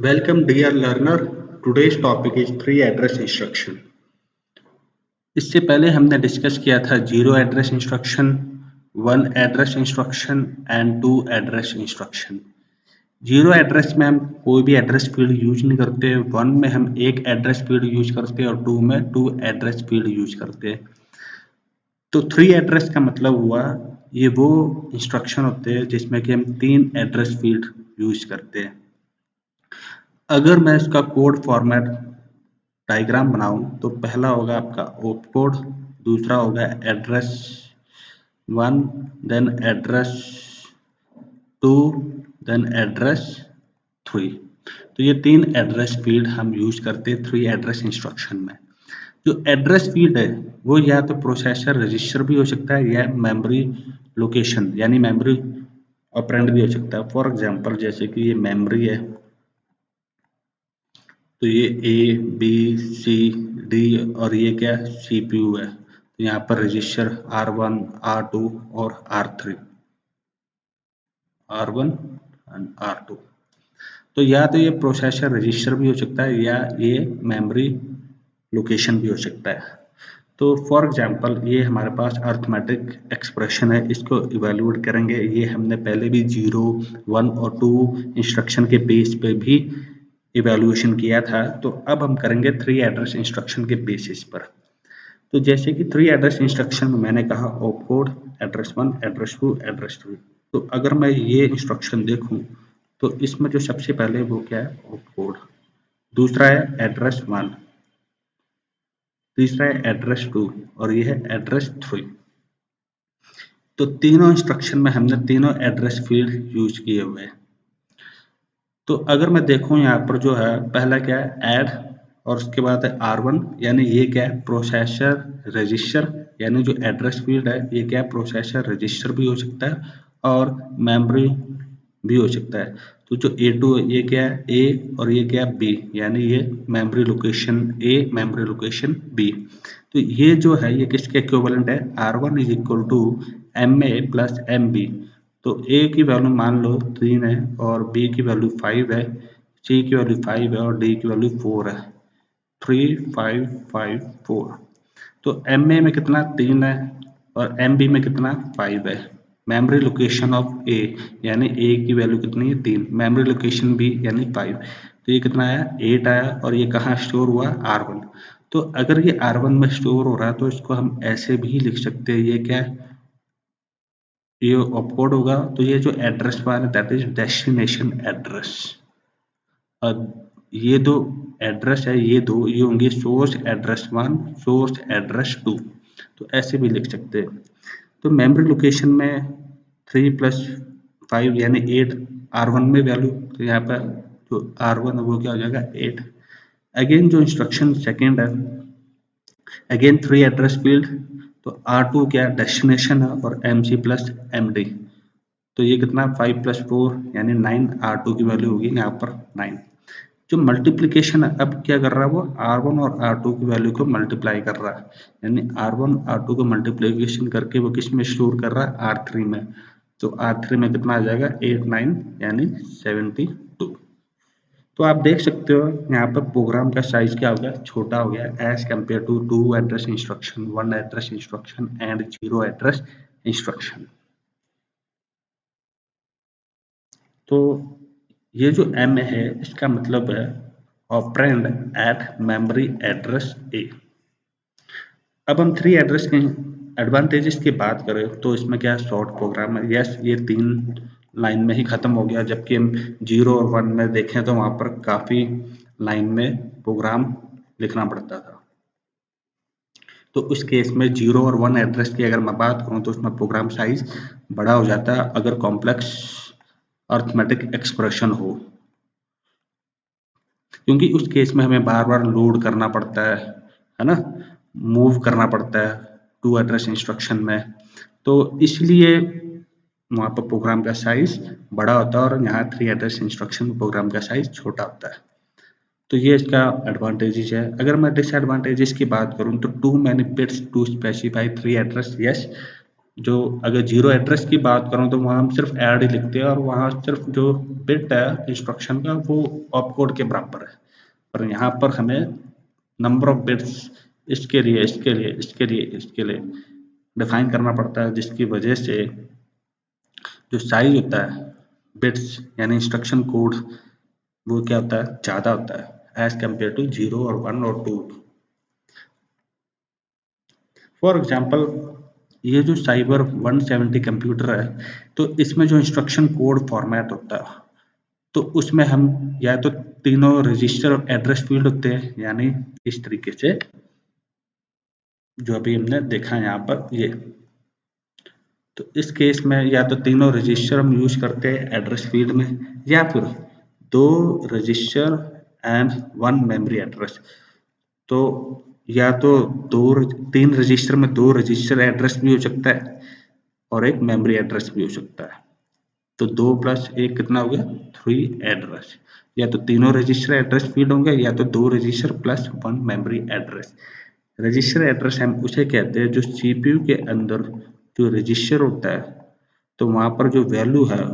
Welcome dear learner. Today's topic is three address instruction. इससे पहले हमने डिस्कस किया था zero address instruction, one address instruction and two address instruction. Zero address में हम कोई भी एड्रेस फील्ड यूज नहीं करते, वन में हम एक एड्रेस फील्ड यूज करते हैं और टू में टू एड्रेस फील्ड यूज करते हैं। तो थ्री एड्रेस का मतलब हुआ ये वो इंस्ट्रक्शन होते हैं जिसमें कि हम तीन एड्रेस फील्ड यूज करते हैं। अगर मैं इसका कोड फॉर्मेट डायग्राम बनाऊं तो पहला होगा आपका ओप कोड, दूसरा होगा address 1, then address 2, then address 3। तो ये तीन एड्रेस फील्ड हम यूज करते हैं थ्री एड्रेस इंस्ट्रक्शन में। जो एड्रेस फील्ड है वो या तो प्रोसेसर रजिस्टर भी हो सकता है या मेमोरी लोकेशन यानी मेमोरी ऑपरेंड भी हो सकता है। फॉर एग्जांपल जैसे कि ये मेमोरी है तो ये ए बी सी डी और ये क्या सीपीयू है, तो यहाँ पर रजिस्टर R1 R2 और R3 R1 एंड R2। तो या तो ये प्रोसेसर रजिस्टर भी हो सकता है या ये मेमोरी लोकेशन भी हो सकता है। तो फॉर एग्जांपल ये हमारे पास अर्थमेटिक एक्सप्रेशन है, इसको इवेल्युएट करेंगे। ये हमने पहले भी 0, 1 और 2 इंस्ट्रक्शन के बेस पे भी इवेल्युएशन किया था। तो अब हम करेंगे थ्री एड्रेस इंस्ट्रक्शन के बेसिस पर। तो जैसे कि थ्री एड्रेस इंस्ट्रक्शन में मैंने कहा op code, address 1, address 2, address 3। तो अगर मैं ये इंस्ट्रक्शन देखूं तो इसमें जो सबसे पहले वो क्या है ऑप कोड, दूसरा है एड्रेस 1, तीसरा है एड्रेस 2 और ये है एड्रेस 3। तो तीनों इंस्ट्रक्शन में हमने तीनों एड्रेस फील्ड यूज किए हुए हैं। तो अगर मैं देखूं यहाँ पर जो है पहला क्या है ऐड और उसके बाद है R1 यानी ये क्या है प्रोसेसर रजिस्टर, यानी जो एड्रेस फील्ड है ये क्या है प्रोसेसर रजिस्टर भी हो सकता है और मेमोरी भी हो सकता है। तो जो A2 है ये क्या है A और ये क्या है B, यानी ये memory location A memory location B। तो ये जो है ये किसके इक्विवेलेंट है R1 is equal to MA plus MB। तो A की वैल्यू मान लो 3 है और B की वैल्यू 5 है, C की वैल्यू 5 है और D की वैल्यू 4 है। 3 5 5 4। तो MA में कितना 3 है और MB में कितना 5 है। मेमोरी लोकेशन ऑफ A यानी A की वैल्यू कितनी है 3, मेमोरी लोकेशन B यानी 5। तो ये कितना आया 8 आया और ये कहाँ स्टोर हुआ R1। तो अगर ये R1 में स्टोर हो रहा है तो इसको हम ऐसे भी लिख सकते हैं, ये क्या है ये ऑपकोड होगा। तो ये जो एड्रेस बार है दैट इज डेस्टिनेशन एड्रेस। अब ये दो एड्रेस है ये होंगे सोर्स एड्रेस 1, सोर्स एड्रेस 2। तो ऐसे भी लिख सकते हैं। तो मेमोरी लोकेशन में 3 प्लस 5 यानी 8 R1 में वैल्यू, तो यहाँ पर जो R1 है वो क्या हो जाएगा 8। अगेन जो इंस्ट्रक्शन सेकेंड है अगेन थ्री एड्रेस फील्ड, तो R2 क्या डेस्टिनेशन है और MC प्लस MD। तो ये कितना 5 प्लस 4 यानी 9, R2 की वैल्यू होगी यहाँ पर 9। जो मल्टीप्लिकेशन है अब क्या कर रहा है वो R1 और R2 की वैल्यू को मल्टीप्लाई कर रहा है, यानी R1 R2 को मल्टीप्लिकेशन करके वो किस में स्टोर कर रहा है R3 में। तो R3 में कितना आ जाएगा 8 9 यानी 72। तो आप देख सकते हो यहाँ पर प्रोग्राम का साइज क्या हो गया छोटा हो गया as compare to two address instruction, one address instruction and zero address instruction. तो ये जो M है इसका मतलब है operand at memory address A। अब हम थ्री एड्रेस के एडवांटेजेस की बात करें तो इसमें क्या शॉर्ट प्रोग्राम है, यस ये 3 लाइन में ही खत्म हो गया, जबकि हम 0 और 1 में देखें तो वहां पर काफी लाइन में प्रोग्राम लिखना पड़ता था। तो उस केस में 0 और 1 एड्रेस की अगर मैं बात करूं तो उसमें प्रोग्राम साइज बड़ा हो जाता है अगर कॉम्प्लेक्स अर्थमेटिक एक्सप्रेशन हो, क्योंकि उस केस में हमें बार बार लोड करना पड़ता है ना, मूव करना पड़ता है टू एड्रेस इंस्ट्रक्शन में। तो इसलिए वहाँ पर प्रोग्राम का साइज बड़ा होता है और यहाँ थ्री एड्रेस इंस्ट्रक्शन में प्रोग्राम का साइज छोटा होता है। तो ये इसका एडवांटेजेस है। अगर मैं डिसएडवांटेजेस की बात करूँ तो too many bits to specify three address, yes जो अगर जीरो एड्रेस की बात करूं तो वहां हम सिर्फ ऐड ही लिखते हैं और वहां सिर्फ जो बिट है इंस्ट्रक्शन का वो ऑपकोड के बराबर है, पर यहाँ पर हमें नंबर ऑफ बिट्स इसके लिए इसके लिए इसके लिए इसके लिए डिफाइन करना पड़ता है, जिसकी वजह से जो साइज होता है बिट्स यानी इंस्ट्रक्शन कोड वो क्या होता है, ज़्यादा होता है एज कम्पेयर टू 0 और 1 और 2। फॉर एग्जाम्पल ये जो साइबर 170 कंप्यूटर है तो इसमें जो इंस्ट्रक्शन कोड फॉर्मेट होता है तो उसमें हम या तो तीनों रजिस्टर और एड्रेस फील्ड होते हैं, यानी इस तरीके से जो अभी हमने देखा है यहाँ पर ये। तो इस केस में या तो तीनों रजिस्टर हम यूज करते हैं एड्रेस फील्ड में, या फिर दो register and one memory address. तो या तो तीन रजिस्टर में दो रजिस्टर एड्रेस भी हो सकता है और एक मेमोरी एड्रेस भी हो सकता है। तो 2 प्लस 1 कितना हो गया, 3 एड्रेस। या तो तीनों रजिस्टर एड्रेस फील्ड होंगे या तो दो register plus 1 memory address. Register address हम उसे कहते हैं जो सीपीयू के अंदर जो रजिस्टर होता है तो वहां पर जो वैल्यू है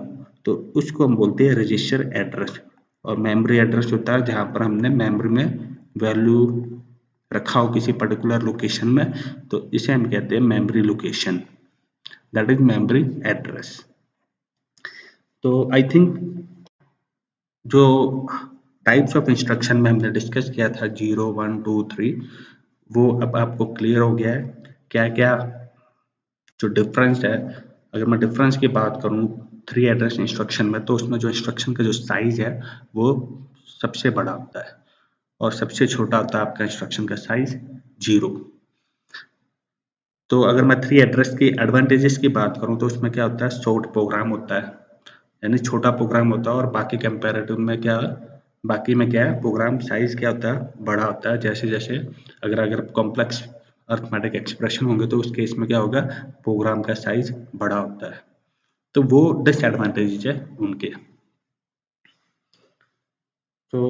तो उसको हम बोलते हैं रजिस्टर एड्रेस। और मेमोरी एड्रेस होता है जहां पर हमने मेमोरी में वैल्यू रखा हो किसी पर्टिकुलर लोकेशन में, तो इसे हम कहते हैं memory location, that is memory address. तो आई थिंक जो टाइप्स ऑफ इंस्ट्रक्शन में हमने डिस्कस किया था 0 1 2 3 वो अब आपको क्लियर हो गया है क्या क्या जो डिफरेंस है। अगर मैं डिफरेंस की बात करूं 3 एड्रेस इंस्ट्रक्शन में तो उसमें जो इंस्ट्रक्शन का जो साइज है वो सबसे बड़ा होता है और सबसे छोटा होता है आपका इंस्ट्रक्शन का साइज 0। तो अगर मैं 3 एड्रेस की एडवांटेजेस की बात करूं तो उसमें क्या होता है, शॉर्ट प्रोग्राम होता है यानी छोटा प्रोग्राम होता है और बाकी कंपैरेटिव में क्या है, बाकी में क्या है प्रोग्राम साइज क्या होता है, बड़ा होता है। जैसे जैसे अगर कॉम्प्लेक्स अरिथमेटिक एक्सप्रेशन होंगे तो उस केस में क्या होगा, प्रोग्राम का साइज बड़ा होता है। तो वो डिसएडवांटेजेस है उनके। तो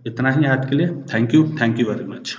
इतना ही आज के लिए। Thank you very much.